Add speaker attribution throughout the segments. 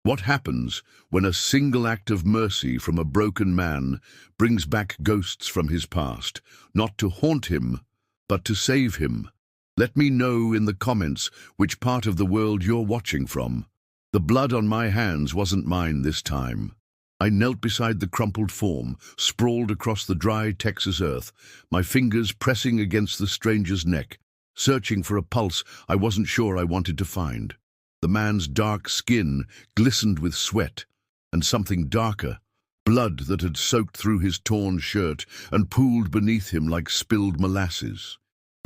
Speaker 1: What happens when a single act of mercy from a broken man brings back ghosts from his past, not to haunt him, but to save him? Let me know in the comments which part of the world you're watching from. The blood on my hands wasn't mine this time. I knelt beside the crumpled form, sprawled across the dry Texas earth, my fingers pressing against the stranger's neck, searching for a pulse I wasn't sure I wanted to find. The man's dark skin glistened with sweat, and something darker, blood that had soaked through his torn shirt and pooled beneath him like spilled molasses.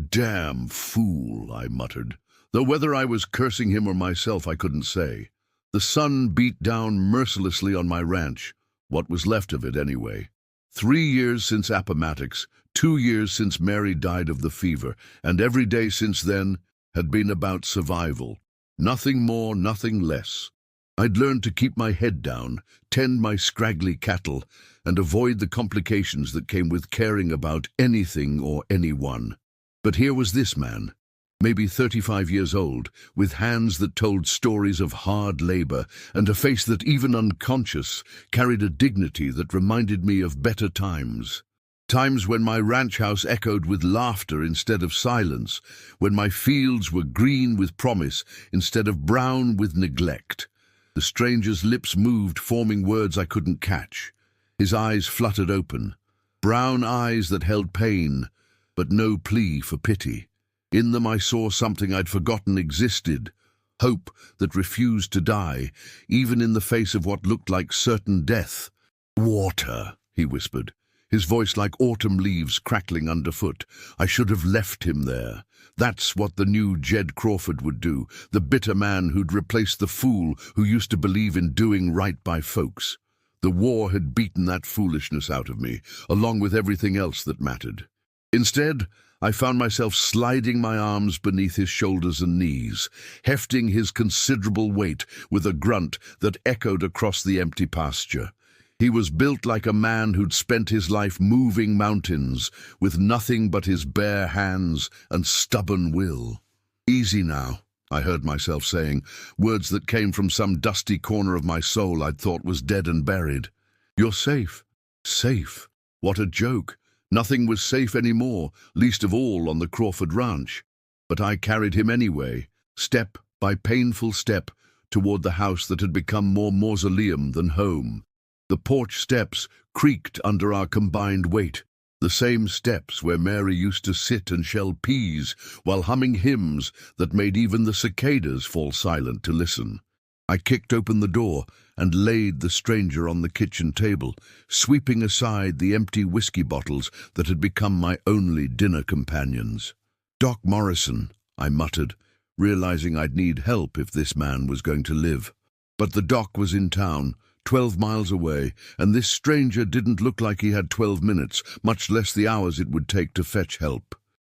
Speaker 1: "Damn fool," I muttered, though whether I was cursing him or myself I couldn't say. The sun beat down mercilessly on my ranch, what was left of it anyway. 3 years since Appomattox, 2 years since Mary died of the fever, and every day since then had been about survival. Nothing more, nothing less. I'd learned to keep my head down, tend my scraggly cattle, and avoid the complications that came with caring about anything or anyone. But here was this man, maybe 35 years old, with hands that told stories of hard labor, and a face that, even unconscious, carried a dignity that reminded me of better times. Times when my ranch house echoed with laughter instead of silence, when my fields were green with promise instead of brown with neglect. The stranger's lips moved, forming words I couldn't catch. His eyes fluttered open, brown eyes that held pain, but no plea for pity. In them I saw something I'd forgotten existed, hope that refused to die, even in the face of what looked like certain death. "Water," he whispered, his voice like autumn leaves crackling underfoot. I should have left him there. That's what the new Jed Crawford would do, the bitter man who'd replace the fool who used to believe in doing right by folks. The war had beaten that foolishness out of me, along with everything else that mattered. Instead, I found myself sliding my arms beneath his shoulders and knees, hefting his considerable weight with a grunt that echoed across the empty pasture. He was built like a man who'd spent his life moving mountains, with nothing but his bare hands and stubborn will. "Easy now," I heard myself saying, words that came from some dusty corner of my soul I'd thought was dead and buried. "You're safe." Safe? What a joke. Nothing was safe anymore, least of all on the Crawford ranch. But I carried him anyway, step by painful step, toward the house that had become more mausoleum than home. The porch steps creaked under our combined weight, the same steps where Mary used to sit and shell peas while humming hymns that made even the cicadas fall silent to listen. I kicked open the door and laid the stranger on the kitchen table, sweeping aside the empty whiskey bottles that had become my only dinner companions. "Doc Morrison," I muttered, realizing I'd need help if this man was going to live. But the doc was in town, 12 miles away, and this stranger didn't look like he had 12 minutes, much less the hours it would take to fetch help.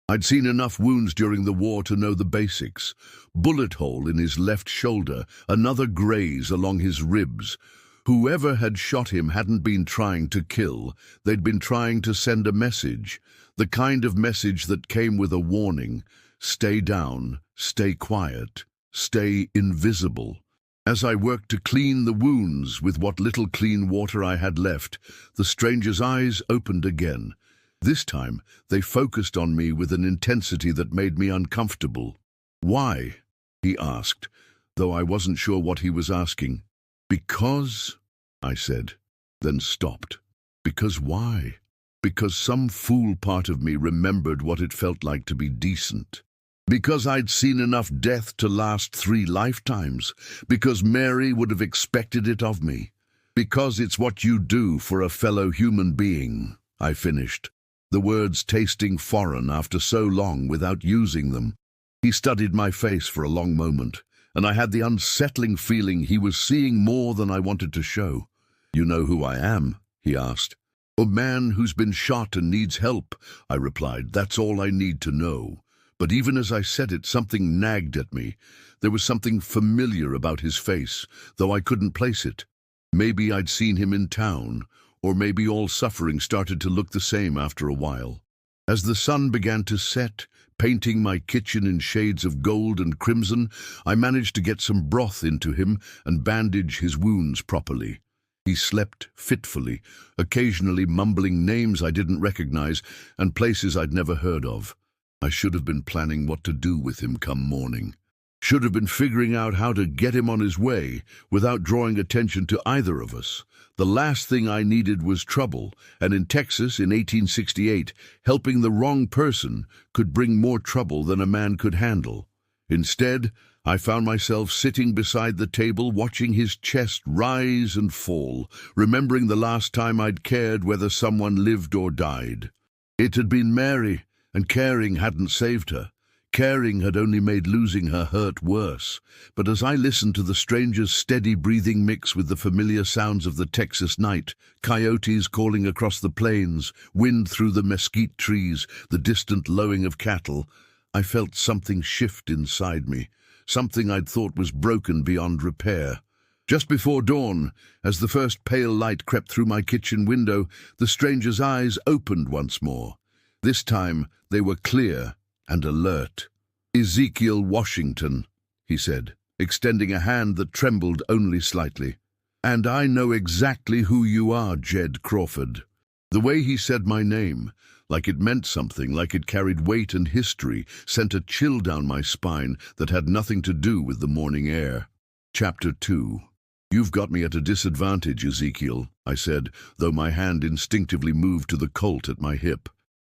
Speaker 1: I'd seen enough wounds during the war to know the basics. Bullet hole in his left shoulder, another graze along his ribs. Whoever had shot him hadn't been trying to kill, they'd been trying to send a message, the kind of message that came with a warning. Stay down, stay quiet, stay invisible. As I worked to clean the wounds with what little clean water I had left, the stranger's eyes opened again. This time, they focused on me with an intensity that made me uncomfortable. "Why?" he asked, though I wasn't sure what he was asking. "Because," I said, then stopped. Because why? Because some fool part of me remembered what it felt like to be decent. Because I'd seen enough death to last 3 lifetimes. Because Mary would have expected it of me. Because it's what you do for a fellow human being, I finished, the words tasting foreign after so long without using them. He studied my face for a long moment, and I had the unsettling feeling he was seeing more than I wanted to show. "You know who I am?" he asked. "A man who's been shot and needs help," I replied. "That's all I need to know." But even as I said it, something nagged at me. There was something familiar about his face, though I couldn't place it. Maybe I'd seen him in town, or maybe all suffering started to look the same after a while. As the sun began to set, painting my kitchen in shades of gold and crimson, I managed to get some broth into him and bandage his wounds properly. He slept fitfully, occasionally mumbling names I didn't recognize and places I'd never heard of. I should have been planning what to do with him come morning. Should have been figuring out how to get him on his way without drawing attention to either of us. The last thing I needed was trouble, and in Texas in 1868, helping the wrong person could bring more trouble than a man could handle. Instead, I found myself sitting beside the table watching his chest rise and fall, remembering the last time I'd cared whether someone lived or died. It had been Mary, and caring hadn't saved her. Caring had only made losing her hurt worse. But as I listened to the stranger's steady breathing mix with the familiar sounds of the Texas night, coyotes calling across the plains, wind through the mesquite trees, the distant lowing of cattle, I felt something shift inside me, something I'd thought was broken beyond repair. Just before dawn, as the first pale light crept through my kitchen window, the stranger's eyes opened once more. This time they were clear and alert. "Ezekiel Washington," he said, extending a hand that trembled only slightly. "And I know exactly who you are, Jed Crawford." The way he said my name, like it meant something, like it carried weight and history, sent a chill down my spine that had nothing to do with the morning air. Chapter 2. "You've got me at a disadvantage, Ezekiel," I said, though my hand instinctively moved to the Colt at my hip.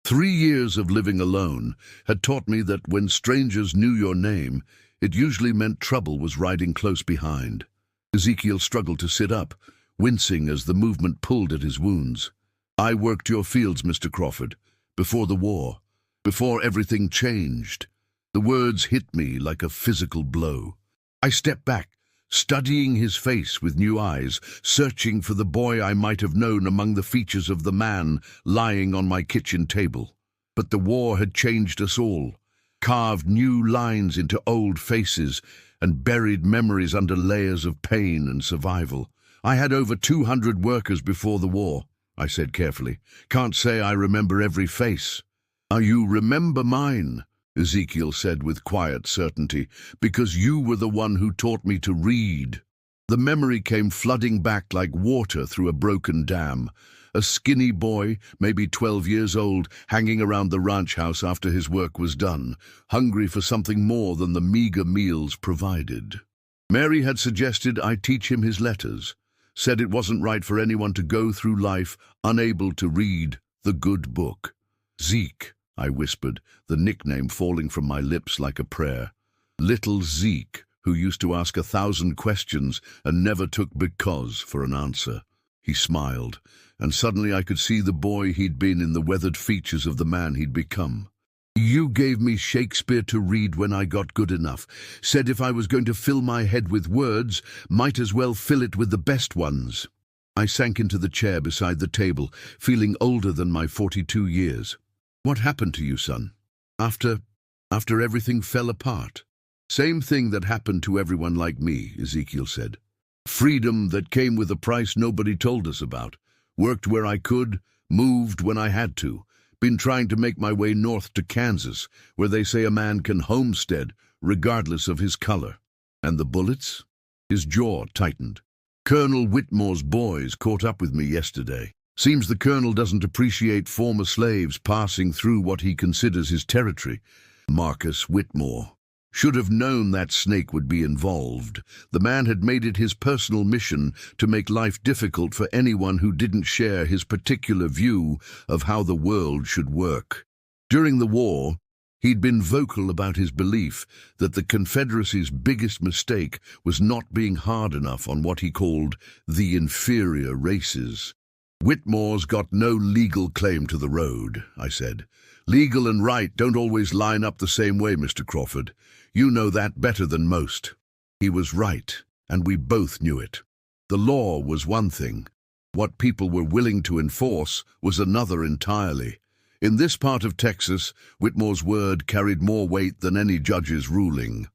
Speaker 1: 3 years of living alone had taught me that when strangers knew your name, it usually meant trouble was riding close behind. Ezekiel struggled to sit up, wincing as the movement pulled at his wounds. "I worked your fields, Mr. Crawford, before the war, before everything changed." The words hit me like a physical blow. I stepped back, studying his face with new eyes, searching for the boy I might have known among the features of the man lying on my kitchen table. But the war had changed us all, carved new lines into old faces, and buried memories under layers of pain and survival. "I had over 200 workers before the war," I said carefully. "Can't say I remember every face." "You remember mine," Ezekiel said with quiet certainty, "because you were the one who taught me to read." The memory came flooding back like water through a broken dam. A skinny boy, maybe 12 years old, hanging around the ranch house after his work was done, hungry for something more than the meager meals provided. Mary had suggested I teach him his letters, said it wasn't right for anyone to go through life unable to read the good book. "Zeke," I whispered, the nickname falling from my lips like a prayer. Little Zeke, who used to ask 1,000 questions and never took "because" for an answer. He smiled, and suddenly I could see the boy he'd been in the weathered features of the man he'd become. "You gave me Shakespeare to read when I got good enough. Said if I was going to fill my head with words, might as well fill it with the best ones." I sank into the chair beside the table, feeling older than my 42 years. "What happened to you, son? After everything fell apart?" "Same thing that happened to everyone like me," Ezekiel said. "Freedom that came with a price nobody told us about. Worked where I could, moved when I had to. Been trying to make my way north to Kansas, where they say a man can homestead regardless of his color." "And the bullets?" His jaw tightened. "Colonel Whitmore's boys caught up with me yesterday. Seems the colonel doesn't appreciate former slaves passing through what he considers his territory. Marcus Whitmore. Should have known that snake would be involved. The man had made it his personal mission to make life difficult for anyone who didn't share his particular view of how the world should work. During the war, he'd been vocal about his belief that the Confederacy's biggest mistake was not being hard enough on what he called the inferior races. "Whitmore's got no legal claim to the road," I said. "Legal and right don't always line up the same way, Mr. Crawford. You know that better than most." He was right, and we both knew it. The law was one thing. What people were willing to enforce was another entirely. In this part of Texas, Whitmore's word carried more weight than any judge's ruling.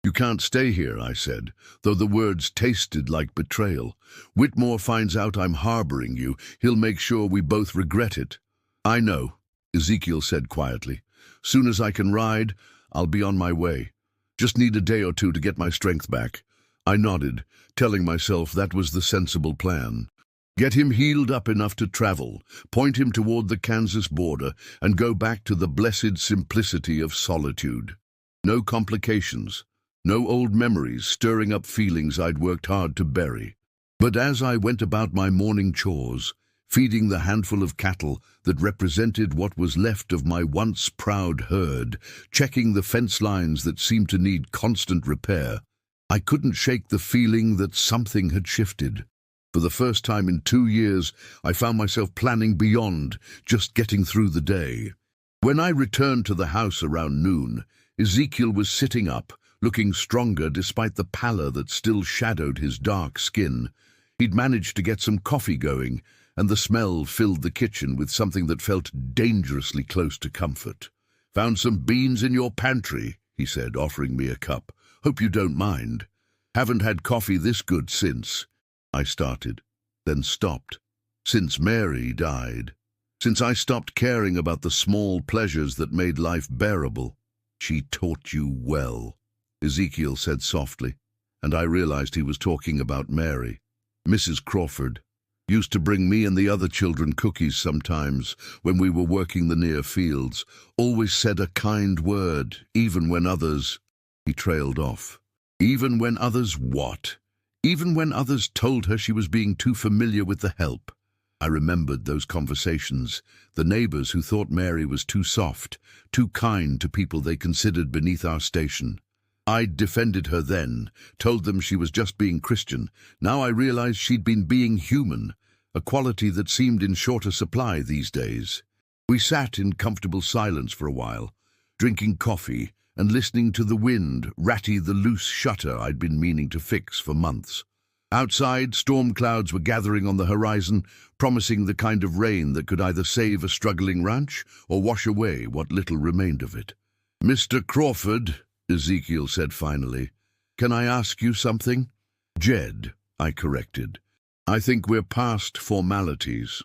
Speaker 1: "You can't stay here," I said, though the words tasted like betrayal. "Whitmore finds out I'm harboring you. He'll make sure we both regret it." "I know. Ezekiel said quietly. Soon as I can ride, I'll be on my way. Just need a day or two to get my strength back. I nodded, telling myself that was the sensible plan. Get him healed up enough to travel, point him toward the Kansas border, and go back to the blessed simplicity of solitude. No complications, no old memories stirring up feelings I'd worked hard to bury. But as I went about my morning chores, feeding the handful of cattle that represented what was left of my once proud herd, checking the fence lines that seemed to need constant repair, I couldn't shake the feeling that something had shifted. For the first time in 2 years, I found myself planning beyond just getting through the day. When I returned to the house around noon, Ezekiel was sitting up, looking stronger despite the pallor that still shadowed his dark skin. He'd managed to get some coffee going, and the smell filled the kitchen with something that felt dangerously close to comfort. "Found some beans in your pantry," he said, offering me a cup. "Hope you don't mind. Haven't had coffee this good since." I started, then stopped. Since Mary died. Since I stopped caring about the small pleasures that made life bearable. "She taught you well," Ezekiel said softly, and I realized he was talking about Mary. Mrs. Crawford used to bring me and the other children cookies sometimes when we were working the near fields, always said a kind word, even when others... He trailed off. Even when others what? Even when others told her she was being too familiar with the help. I remembered those conversations, the neighbors who thought Mary was too soft, too kind to people they considered beneath our station. I'd defended her then, told them she was just being Christian. Now I realized she'd been being human, a quality that seemed in shorter supply these days. We sat in comfortable silence for a while, drinking coffee and listening to the wind rattle the loose shutter I'd been meaning to fix for months. Outside, storm clouds were gathering on the horizon, promising the kind of rain that could either save a struggling ranch or wash away what little remained of it. "Mr. Crawford," Ezekiel said finally, "can I ask you something?" "Jed," I corrected. "I think we're past formalities."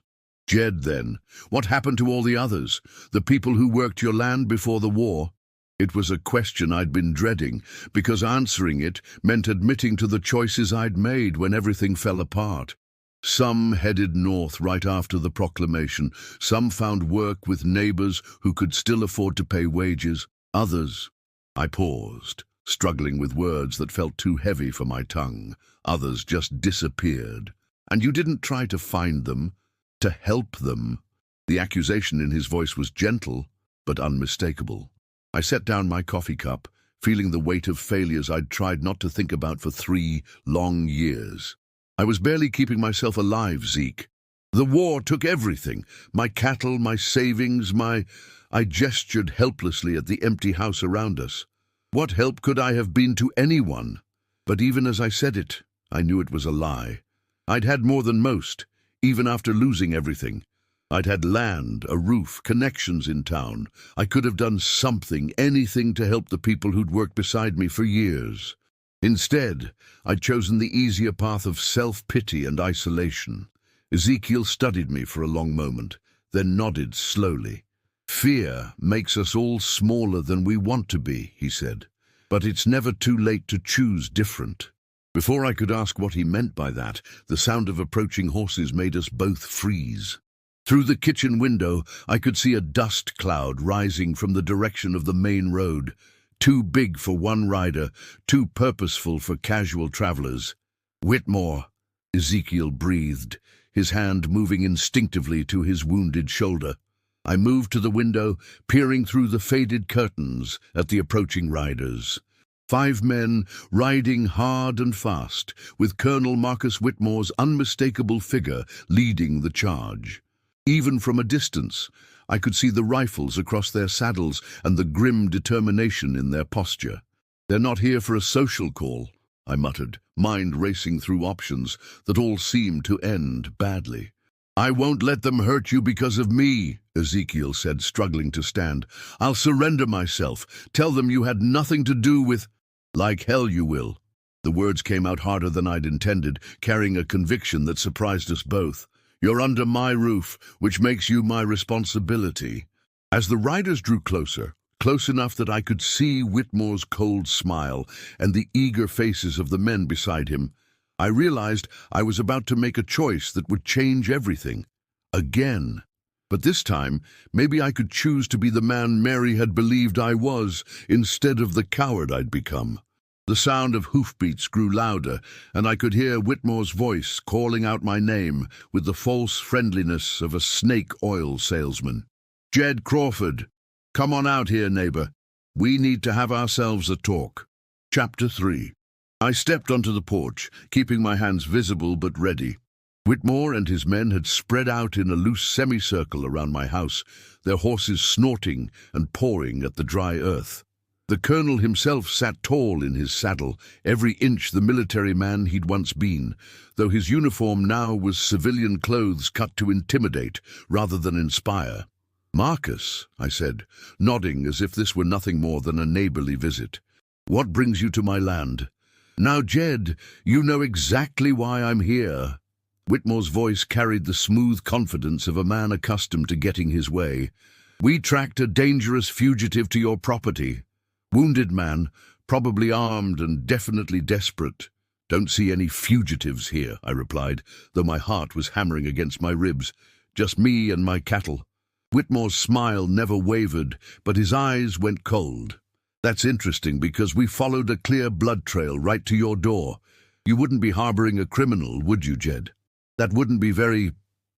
Speaker 1: "Jed, then. What happened to all the others? The people who worked your land before the war?" It was a question I'd been dreading, because answering it meant admitting to the choices I'd made when everything fell apart. Some headed north right after the proclamation. Some found work with neighbors who could still afford to pay wages. Others... I paused, struggling with words that felt too heavy for my tongue. Others just disappeared. "And you didn't try to find them, to help them?" The accusation in his voice was gentle, but unmistakable. I set down my coffee cup, feeling the weight of failures I'd tried not to think about for 3 long years. I was barely keeping myself alive, Zeke. The war took everything. My cattle, my savings, I gestured helplessly at the empty house around us. What help could I have been to anyone? But even as I said it, I knew it was a lie. I'd had more than most, even after losing everything. I'd had land, a roof, connections in town. I could have done something, anything to help the people who'd worked beside me for years. Instead, I'd chosen the easier path of self-pity and isolation. Ezekiel studied me for a long moment, then nodded slowly. "Fear makes us all smaller than we want to be," he said. "But it's never too late to choose different." Before I could ask what he meant by that, the sound of approaching horses made us both freeze. Through the kitchen window, I could see a dust cloud rising from the direction of the main road, too big for one rider, too purposeful for casual travelers. "Whitmore," Ezekiel breathed, his hand moving instinctively to his wounded shoulder. I moved to the window, peering through the faded curtains at the approaching riders. 5 men riding hard and fast, with Colonel Marcus Whitmore's unmistakable figure leading the charge. Even from a distance, I could see the rifles across their saddles and the grim determination in their posture. "They're not here for a social call," I muttered, mind racing through options that all seemed to end badly. "I won't let them hurt you because of me," Ezekiel said, struggling to stand. "I'll surrender myself. Tell them you had nothing to do with—" "Like hell you will." The words came out harder than I'd intended, carrying a conviction that surprised us both. "You're under my roof, which makes you my responsibility." As the riders drew closer, close enough that I could see Whitmore's cold smile and the eager faces of the men beside him, I realized I was about to make a choice that would change everything. Again. But this time, maybe I could choose to be the man Mary had believed I was, instead of the coward I'd become. The sound of hoofbeats grew louder, and I could hear Whitmore's voice calling out my name with the false friendliness of a snake oil salesman. "Jed Crawford, come on out here, neighbor. We need to have ourselves a talk." Chapter 3. I stepped onto the porch, keeping my hands visible but ready. Whitmore and his men had spread out in a loose semicircle around my house, their horses snorting and pawing at the dry earth. The colonel himself sat tall in his saddle, every inch the military man he'd once been, though his uniform now was civilian clothes cut to intimidate rather than inspire. "Marcus," I said, nodding as if this were nothing more than a neighborly visit. "What brings you to my land?" "Now, Jed, you know exactly why I'm here." Whitmore's voice carried the smooth confidence of a man accustomed to getting his way. "We tracked a dangerous fugitive to your property. Wounded man, probably armed and definitely desperate." "Don't see any fugitives here," I replied, though my heart was hammering against my ribs. "Just me and my cattle." Whitmore's smile never wavered, but his eyes went cold. "That's interesting because we followed a clear blood trail right to your door. You wouldn't be harboring a criminal, would you, Jed? That wouldn't be very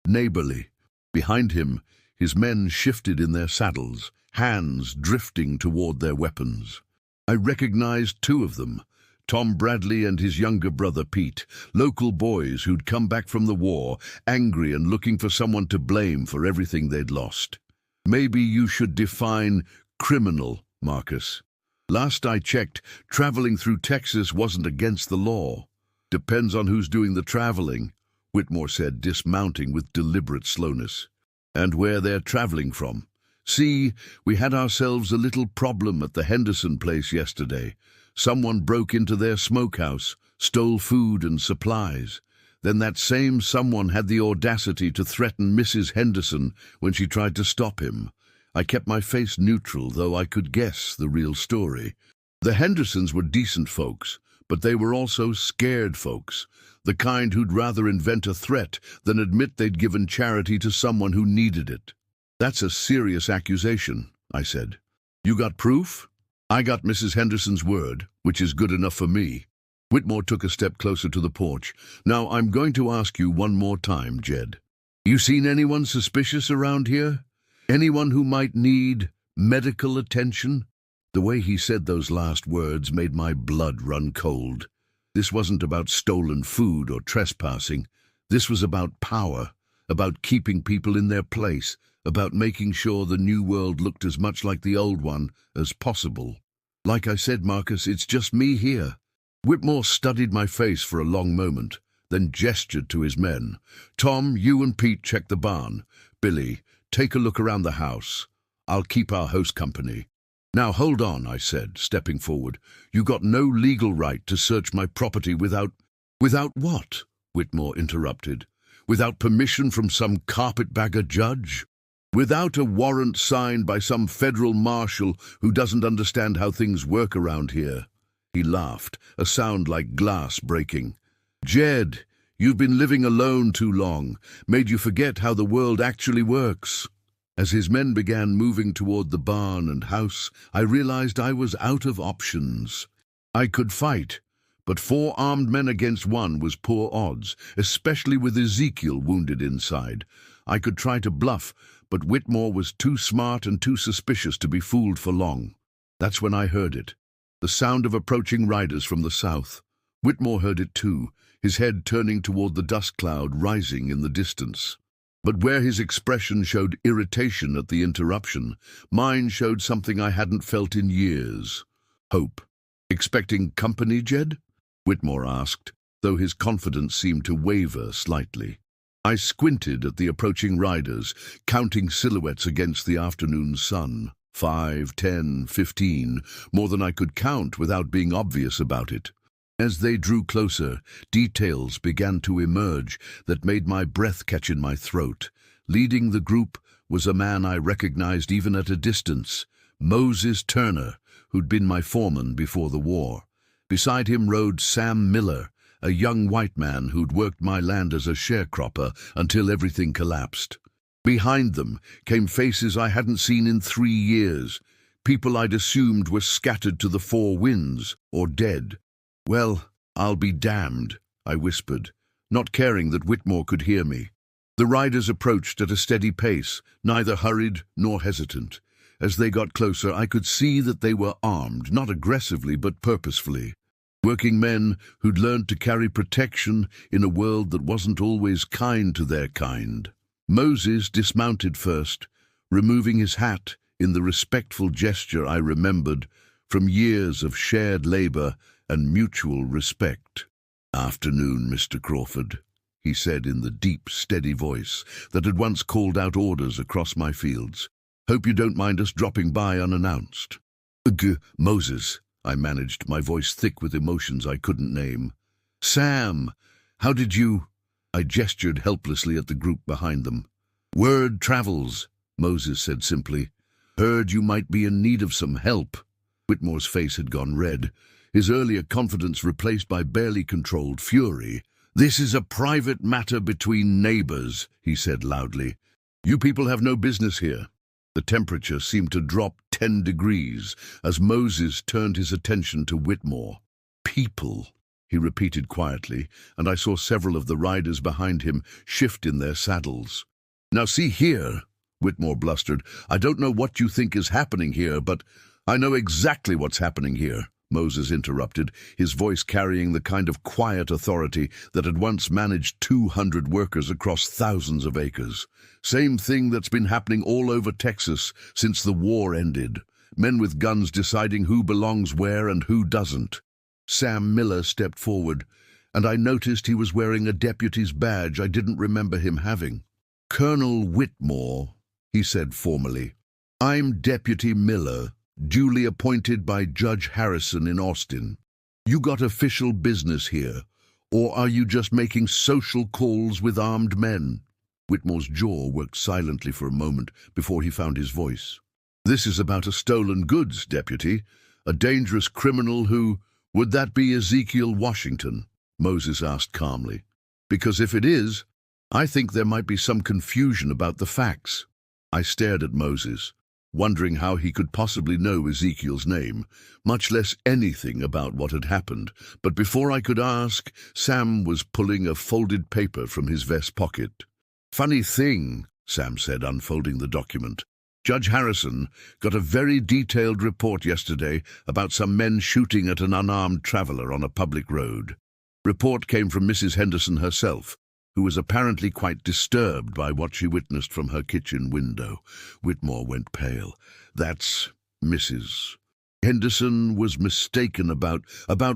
Speaker 1: neighborly." Behind him, his men shifted in their saddles, hands drifting toward their weapons. I recognized two of them, Tom Bradley and his younger brother Pete, local boys who'd come back from the war, angry and looking for someone to blame for everything they'd lost. "Maybe you should define criminal, Marcus. Last I checked, traveling through Texas wasn't against the law." "Depends on who's doing the traveling," Whitmore said, dismounting with deliberate slowness. "And where they're traveling from. See, we had ourselves a little problem at the Henderson place yesterday. Someone broke into their smokehouse, stole food and supplies. Then that same someone had the audacity to threaten Mrs. Henderson when she tried to stop him. I kept my face neutral, though I could guess the real story. The Hendersons were decent folks, but they were also scared folks, the kind who'd rather invent a threat than admit they'd given charity to someone who needed it." "That's a serious accusation," I said. "You got proof?" "I got Mrs. Henderson's word, which is good enough for me." Whitmore took a step closer to the porch. "Now I'm going to ask you one more time, Jed. You seen anyone suspicious around here? Anyone who might need medical attention?" The way he said those last words made my blood run cold. This wasn't about stolen food or trespassing. This was about power, about keeping people in their place, about making sure the new world looked as much like the old one as possible. "Like I said, Marcus, it's just me here." Whitmore studied my face for a long moment, then gestured to his men. "Tom, you and Pete check the barn. Billy, take a look around the house. I'll keep our host company." "Now hold on," I said, stepping forward. "You got no legal right to search my property without—" "Without what?" Whitmore interrupted. "Without permission from some carpetbagger judge? Without a warrant signed by some federal marshal who doesn't understand how things work around here?" He laughed, a sound like glass breaking. "Jed, you've been living alone too long, made you forget how the world actually works." As his men began moving toward the barn and house, I realized I was out of options. I could fight, but 4 armed men against 1 was poor odds, especially with Ezekiel wounded inside. I could try to bluff, but Whitmore was too smart and too suspicious to be fooled for long. That's when I heard it, the sound of approaching riders from the south. Whitmore heard it too, his head turning toward the dust cloud rising in the distance. But where his expression showed irritation at the interruption, mine showed something I hadn't felt in years. Hope. "Expecting company, Jed?" Whitmore asked, though his confidence seemed to waver slightly. I squinted at the approaching riders, counting silhouettes against the afternoon sun. 5, 10, 15, more than I could count without being obvious about it. As they drew closer, details began to emerge that made my breath catch in my throat. Leading the group was a man I recognized even at a distance, Moses Turner, who'd been my foreman before the war. Beside him rode Sam Miller, a young white man who'd worked my land as a sharecropper until everything collapsed. Behind them came faces I hadn't seen in 3 years, people I'd assumed were scattered to the four winds or dead. "Well, I'll be damned," I whispered, not caring that Whitmore could hear me. The riders approached at a steady pace, neither hurried nor hesitant. As they got closer, I could see that they were armed, not aggressively but purposefully. Working men who'd learned to carry protection in a world that wasn't always kind to their kind. Moses dismounted first, removing his hat in the respectful gesture I remembered from years of shared labor and mutual respect. "Afternoon, Mr. Crawford," he said in the deep, steady voice that had once called out orders across my fields. "Hope you don't mind us dropping by unannounced." Moses," I managed, my voice thick with emotions I couldn't name. "Sam, how did you—" I gestured helplessly at the group behind them. "Word travels," Moses said simply. "Heard you might be in need of some help." Whitmore's face had gone red, his earlier confidence replaced by barely controlled fury. "This is a private matter between neighbors," he said loudly. "You people have no business here." The temperature seemed to drop 10 degrees as Moses turned his attention to Whitmore. "People," he repeated quietly, and I saw several of the riders behind him shift in their saddles. "Now see here," Whitmore blustered, "I don't know what you think is happening here, but I know exactly what's happening here," Moses interrupted, his voice carrying the kind of quiet authority that had once managed 200 workers across thousands of acres. "Same thing that's been happening all over Texas since the war ended. Men with guns deciding who belongs where and who doesn't." Sam Miller stepped forward, and I noticed he was wearing a deputy's badge I didn't remember him having. "Colonel Whitmore," he said formally. "I'm Deputy Miller, duly appointed by Judge Harrison in Austin. You got official business here, or are you just making social calls with armed men?" Whitmore's jaw worked silently for a moment before he found his voice. "This is about a stolen goods, Deputy. A dangerous criminal who— Would that be Ezekiel Washington?" Moses asked calmly. "Because if it is, I think there might be some confusion about the facts." I stared at Moses, wondering how he could possibly know Ezekiel's name, much less anything about what had happened. But before I could ask, Sam was pulling a folded paper from his vest pocket. "Funny thing," Sam said, unfolding the document. "Judge Harrison got a very detailed report yesterday about some men shooting at an unarmed traveler on a public road. Report came from Mrs. Henderson herself, who was apparently quite disturbed by what she witnessed from her kitchen window." Whitmore went pale. "That's Mrs. Henderson was mistaken about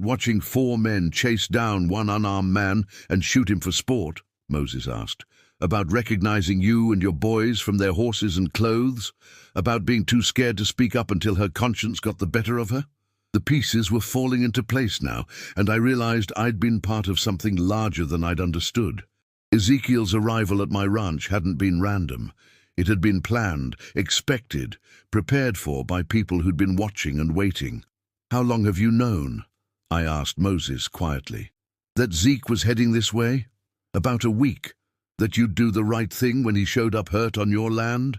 Speaker 1: watching 4 men chase down one unarmed man and shoot him for sport?" Moses asked. "About recognizing you and your boys from their horses and clothes? About being too scared to speak up until her conscience got the better of her?" The pieces were falling into place now, and I realized I'd been part of something larger than I'd understood. Ezekiel's arrival at my ranch hadn't been random. It had been planned, expected, prepared for by people who'd been watching and waiting. "How long have you known?" I asked Moses quietly. "That Zeke was heading this way?" "About a week. That you'd do the right thing when he showed up hurt on your land?"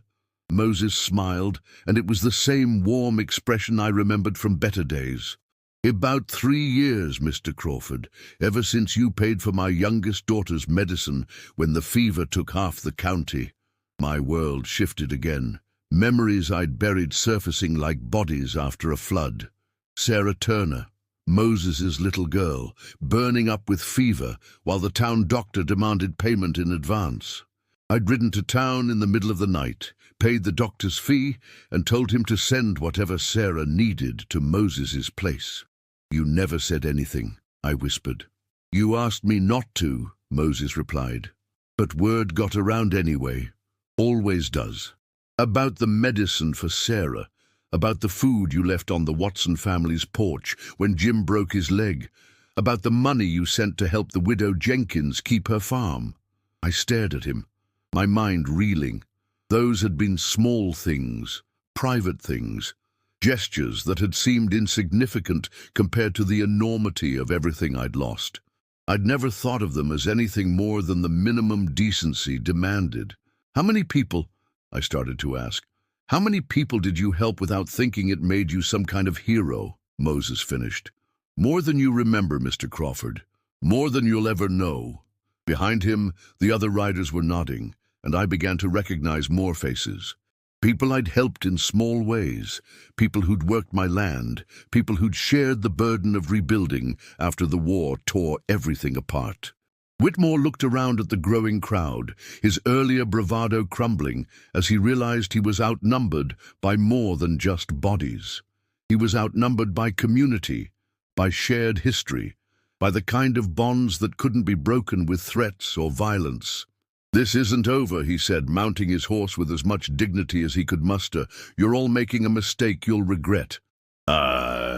Speaker 1: Moses smiled, and it was the same warm expression I remembered from better days. "About 3 years, Mr. Crawford, ever since you paid for my youngest daughter's medicine when the fever took half the county." My world shifted again. Memories I'd buried surfacing like bodies after a flood. Sarah Turner, Moses's little girl, burning up with fever while the town doctor demanded payment in advance. I'd ridden to town in the middle of the night, paid the doctor's fee, and told him to send whatever Sarah needed to Moses's place. "You never said anything," I whispered. "You asked me not to," Moses replied. "But word got around anyway. Always does. About the medicine for Sarah, about the food you left on the Watson family's porch when Jim broke his leg, about the money you sent to help the widow Jenkins keep her farm." I stared at him, my mind reeling. Those had been small things, private things, gestures that had seemed insignificant compared to the enormity of everything I'd lost. I'd never thought of them as anything more than the minimum decency demanded. "How many people," I started to ask, "how many people did you help without thinking it made you some kind of hero?" Moses finished. "More than you remember, Mr. Crawford. More than you'll ever know." Behind him, the other riders were nodding, and I began to recognize more faces. People I'd helped in small ways, people who'd worked my land, people who'd shared the burden of rebuilding after the war tore everything apart. Whitmore looked around at the growing crowd, his earlier bravado crumbling as he realized he was outnumbered by more than just bodies. He was outnumbered by community, by shared history, by the kind of bonds that couldn't be broken with threats or violence. "This isn't over," he said, mounting his horse with as much dignity as he could muster. "You're all making a mistake you'll regret."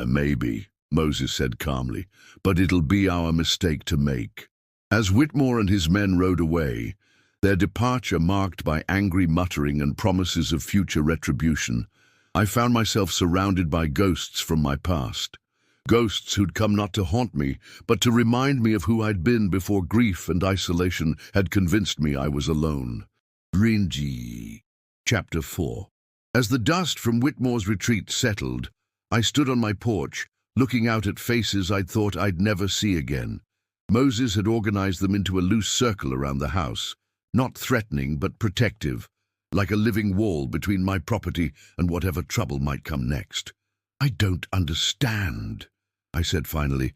Speaker 1: Maybe," Moses said calmly, "but it'll be our mistake to make." As Whitmore and his men rode away, their departure marked by angry muttering and promises of future retribution, I found myself surrounded by ghosts from my past. Ghosts who'd come not to haunt me, but to remind me of who I'd been before grief and isolation had convinced me I was alone. Rinji. Chapter 4. As the dust from Whitmore's retreat settled, I stood on my porch, looking out at faces I'd thought I'd never see again. Moses had organized them into a loose circle around the house, not threatening but protective, like a living wall between my property and whatever trouble might come next. "I don't understand," I said finally,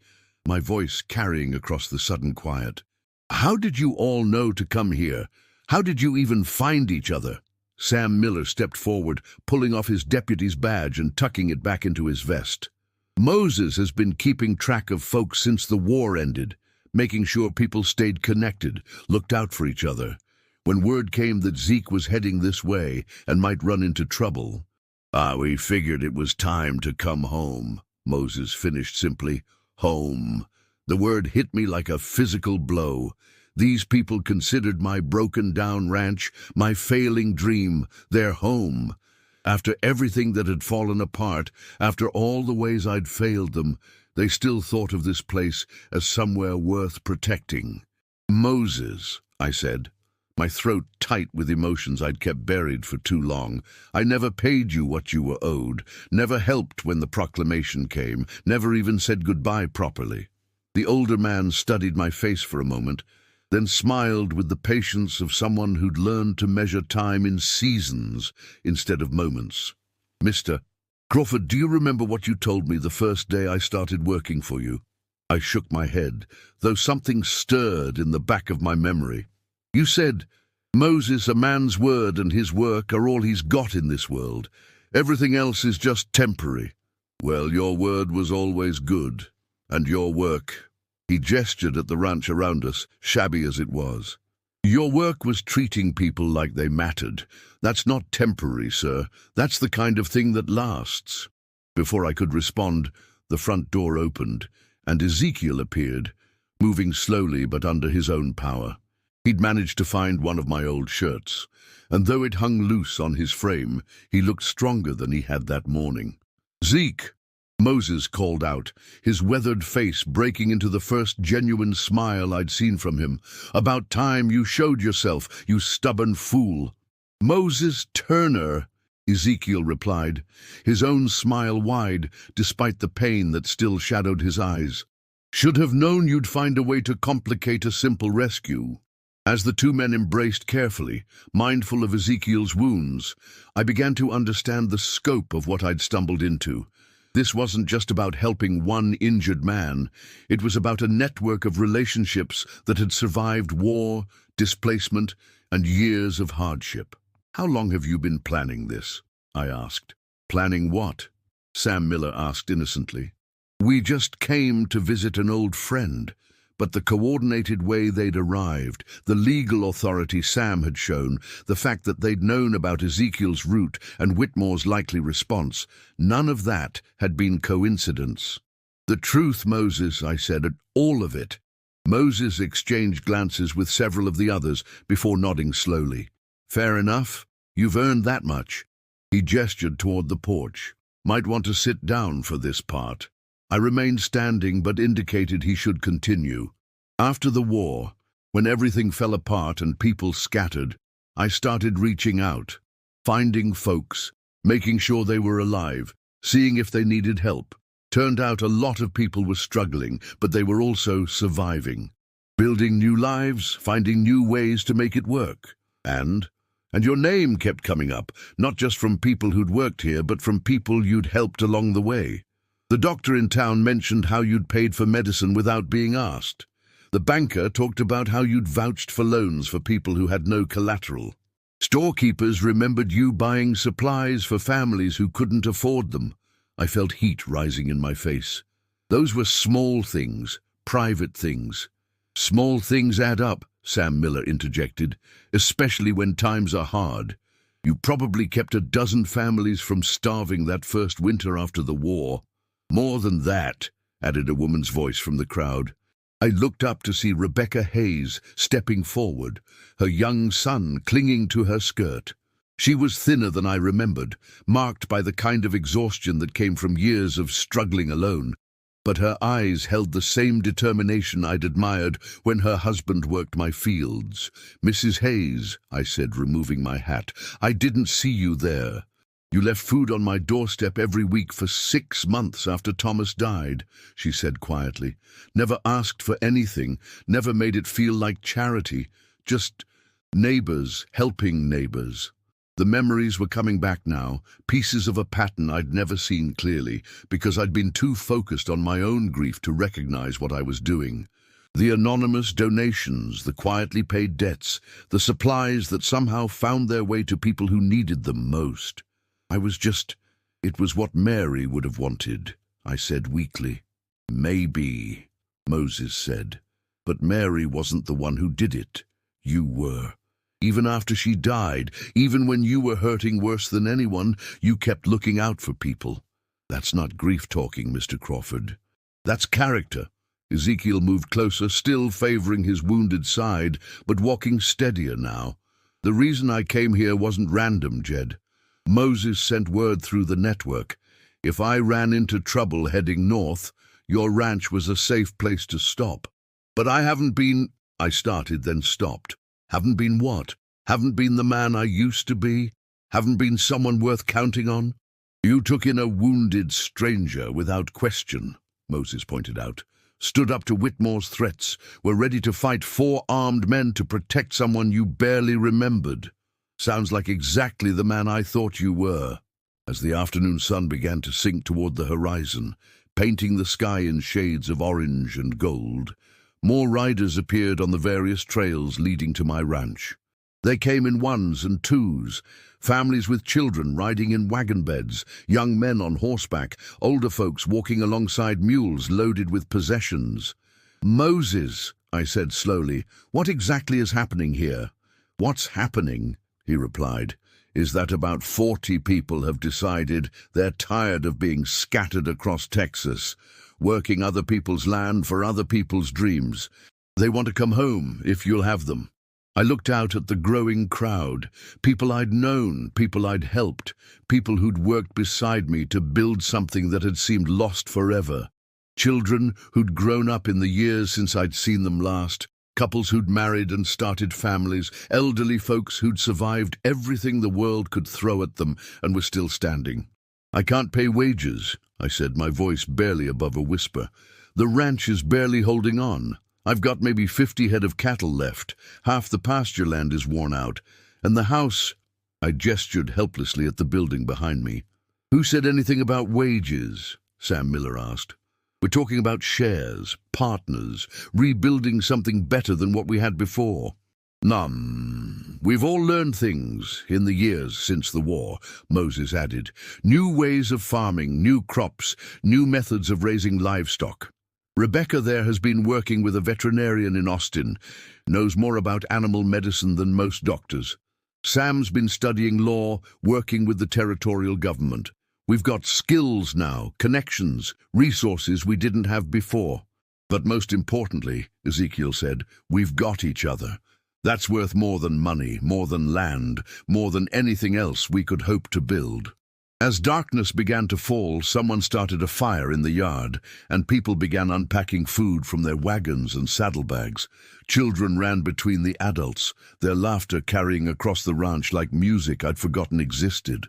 Speaker 1: my voice carrying across the sudden quiet. "How did you all know to come here? How did you even find each other?" Sam Miller stepped forward, pulling off his deputy's badge and tucking it back into his vest. "Moses has been keeping track of folks since the war ended, making sure people stayed connected, looked out for each other. When word came that Zeke was heading this way and might run into trouble, we figured it was time to come home," Moses finished simply. "Home." The word hit me like a physical blow. These people considered my broken-down ranch, my failing dream, their home. After everything that had fallen apart, after all the ways I'd failed them, they still thought of this place as somewhere worth protecting. "Moses," I said, my throat tight with emotions I'd kept buried for too long. "I never paid you what you were owed, never helped when the proclamation came, never even said goodbye properly." The older man studied my face for a moment, then smiled with the patience of someone who'd learned to measure time in seasons instead of moments. "Mr. Crawford, do you remember what you told me the first day I started working for you?" I shook my head, though something stirred in the back of my memory. "You said, 'Moses, a man's word and his work are all he's got in this world. Everything else is just temporary.' Well, your word was always good, and your work—" He gestured at the ranch around us, shabby as it was. "Your work was treating people like they mattered. That's not temporary, sir. That's the kind of thing that lasts." Before I could respond, the front door opened, and Ezekiel appeared, moving slowly but under his own power. He'd managed to find one of my old shirts, and though it hung loose on his frame, he looked stronger than he had that morning. "Zeke!" Moses called out, his weathered face breaking into the first genuine smile I'd seen from him. "About time you showed yourself, you stubborn fool." "Moses Turner," Ezekiel replied, his own smile wide despite the pain that still shadowed his eyes. "Should have known you'd find a way to complicate a simple rescue." As the two men embraced carefully, mindful of Ezekiel's wounds, I began to understand the scope of what I'd stumbled into. This wasn't just about helping one injured man. It was about a network of relationships that had survived war, displacement, and years of hardship. "How long have you been planning this?" I asked. "Planning what?" Sam Miller asked innocently. "We just came to visit an old friend. But the coordinated way they'd arrived, the legal authority Sam had shown, the fact that they'd known about Ezekiel's route and Whitmore's likely response, none of that had been coincidence." "The truth, Moses," I said, "all of it." Moses exchanged glances with several of the others before nodding slowly. "Fair enough. You've earned that much." He gestured toward the porch. "Might want to sit down for this part." I remained standing but indicated he should continue. After the war, when everything fell apart and people scattered, I started reaching out, finding folks, making sure they were alive, seeing if they needed help. Turned out a lot of people were struggling, but they were also surviving, building new lives, finding new ways to make it work. And your name kept coming up, not just from people who'd worked here, but from people you'd helped along the way. The doctor in town mentioned how you'd paid for medicine without being asked. The banker talked about how you'd vouched for loans for people who had no collateral. Storekeepers remembered you buying supplies for families who couldn't afford them. I felt heat rising in my face. Those were small things, private things. "Small things add up," Sam Miller interjected, "especially when times are hard. You probably kept a dozen families from starving that first winter after the war." "More than that," added a woman's voice from the crowd. I looked up to see Rebecca Hayes stepping forward, her young son clinging to her skirt. She was thinner than I remembered, marked by the kind of exhaustion that came from years of struggling alone. But her eyes held the same determination I'd admired when her husband worked my fields. "Mrs. Hayes," I said, removing my hat, "I didn't see you there. You left food on my doorstep every week for 6 months after Thomas died," she said quietly. "Never asked for anything, never made it feel like charity, just neighbors helping neighbors." The memories were coming back now, pieces of a pattern I'd never seen clearly, because I'd been too focused on my own grief to recognize what I was doing. The anonymous donations, the quietly paid debts, the supplies that somehow found their way to people who needed them most. It was what Mary would have wanted, I said weakly. "Maybe," Moses said. "But Mary wasn't the one who did it. You were. Even after she died, even when you were hurting worse than anyone, you kept looking out for people. That's not grief talking, Mr. Crawford. That's character." Ezekiel moved closer, still favoring his wounded side, but walking steadier now. "The reason I came here wasn't random, Jed. Moses sent word through the network. If I ran into trouble heading north, your ranch was a safe place to stop. But I haven't been—" I started, then stopped. "Haven't been what? Haven't been the man I used to be? Haven't been someone worth counting on?" "You took in a wounded stranger without question," Moses pointed out. "Stood up to Whitmore's threats, were ready to fight 4 armed men to protect someone you barely remembered. Sounds like exactly the man I thought you were." As the afternoon sun began to sink toward the horizon, painting the sky in shades of orange and gold, more riders appeared on the various trails leading to my ranch. They came in 1s and 2s, families with children riding in wagon beds, young men on horseback, older folks walking alongside mules loaded with possessions. "Moses," I said slowly, "what exactly is happening here?" "What's happening," he replied, "is that about 40 people have decided they're tired of being scattered across Texas, working other people's land for other people's dreams. They want to come home, if you'll have them." I looked out at the growing crowd, people I'd known, people I'd helped, people who'd worked beside me to build something that had seemed lost forever. Children who'd grown up in the years since I'd seen them last, couples who'd married and started families, elderly folks who'd survived everything the world could throw at them and were still standing. "I can't pay wages," I said, my voice barely above a whisper. "The ranch is barely holding on. I've got maybe 50 head of cattle left, half the pasture land is worn out, and the house—" I gestured helplessly at the building behind me. "Who said anything about wages?" Sam Miller asked. "We're talking about shares, partners, rebuilding something better than what we had before." We've all learned things in the years since the war," Moses added. "New ways of farming, new crops, new methods of raising livestock. Rebecca there has been working with a veterinarian in Austin, knows more about animal medicine than most doctors. Sam's been studying law, working with the territorial government. We've got skills now, connections, resources we didn't have before. But most importantly," Ezekiel said, "we've got each other. That's worth more than money, more than land, more than anything else we could hope to build. As darkness began to fall, someone started a fire in the yard, and people began unpacking food from their wagons and saddlebags. Children ran between the adults, their laughter carrying across the ranch like music I'd forgotten existed.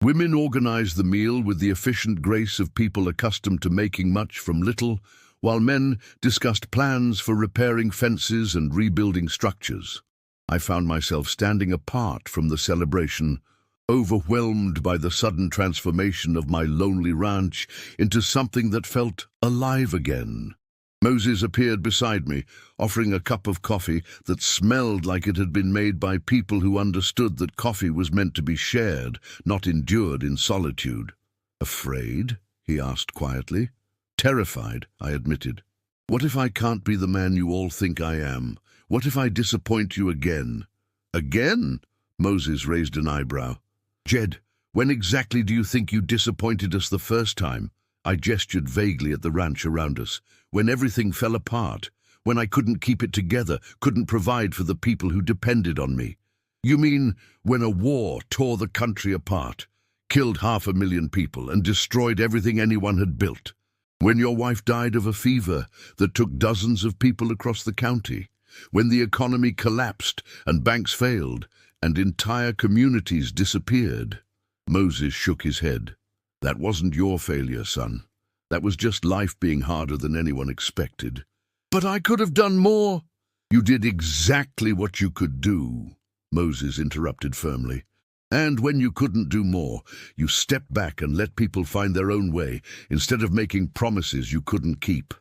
Speaker 1: Women organized the meal with the efficient grace of people accustomed to making much from little, while men discussed plans for repairing fences and rebuilding structures. I found myself standing apart from the celebration, overwhelmed by the sudden transformation of my lonely ranch into something that felt alive again. Moses appeared beside me, offering a cup of coffee that smelled like it had been made by people who understood that coffee was meant to be shared, not endured in solitude. "Afraid?" he asked quietly. "Terrified," I admitted. "What if I can't be the man you all think I am? What if I disappoint you again?" "Again?" Moses raised an eyebrow. "Jed, when exactly do you think you disappointed us the first time?" I gestured vaguely at the ranch around us. "When everything fell apart, when I couldn't keep it together, couldn't provide for the people who depended on me." "You mean when a war tore the country apart, killed 500,000 people, and destroyed everything anyone had built? When your wife died of a fever that took dozens of people across the county? When the economy collapsed and banks failed and entire communities disappeared?" Moses shook his head. "That wasn't your failure, son. That was just life being harder than anyone expected." "But I could have done more." "You did exactly what you could do," Moses interrupted firmly. "And when you couldn't do more, you stepped back and let people find their own way, instead of making promises you couldn't keep.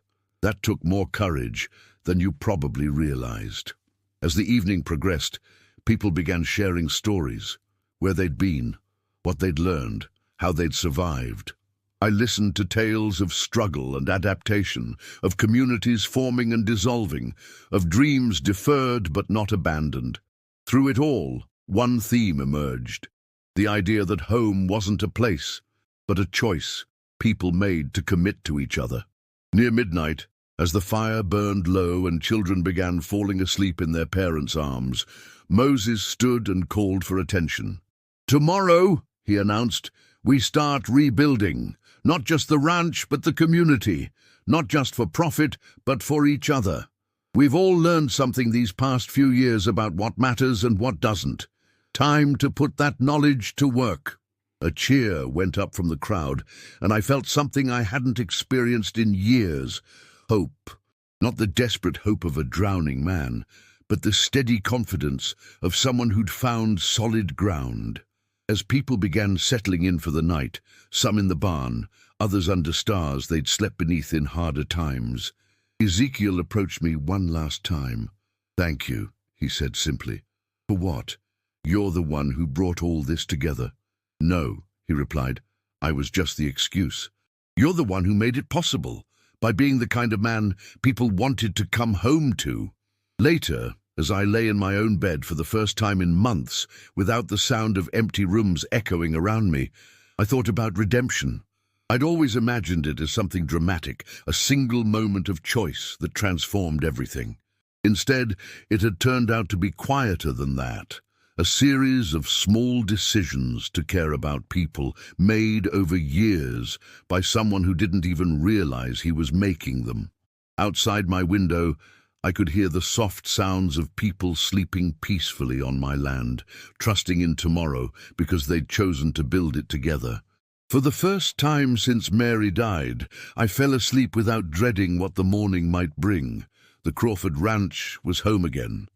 Speaker 1: That took more courage than you probably realized." As the evening progressed, people began sharing stories, where they'd been, what they'd learned, how they'd survived. I listened to tales of struggle and adaptation, of communities forming and dissolving, of dreams deferred but not abandoned. Through it all, one theme emerged: the idea that home wasn't a place, but a choice people made to commit to each other. Near midnight, as the fire burned low and children began falling asleep in their parents' arms, Moses stood and called for attention. "Tomorrow," he announced, "we start rebuilding, not just the ranch, but the community, not just for profit, but for each other. We've all learned something these past few years about what matters and what doesn't. Time to put that knowledge to work." A cheer went up from the crowd, and I felt something I hadn't experienced in years: hope. Not the desperate hope of a drowning man, but the steady confidence of someone who'd found solid ground. As people began settling in for the night, some in the barn, others under stars they'd slept beneath in harder times, Ezekiel approached me one last time. "Thank you," he said simply. "For what? You're the one who brought all this together." "No," he replied. "I was just the excuse. You're the one who made it possible, by being the kind of man people wanted to come home to." Later, as I lay in my own bed for the first time in months, without the sound of empty rooms echoing around me, I thought about redemption. I'd always imagined it as something dramatic, a single moment of choice that transformed everything. Instead, it had turned out to be quieter than that, a series of small decisions to care about people, made over years by someone who didn't even realize he was making them. Outside my window, I could hear the soft sounds of people sleeping peacefully on my land, trusting in tomorrow because they'd chosen to build it together. For the first time since Mary died, I fell asleep without dreading what the morning might bring. The Crawford Ranch was home again.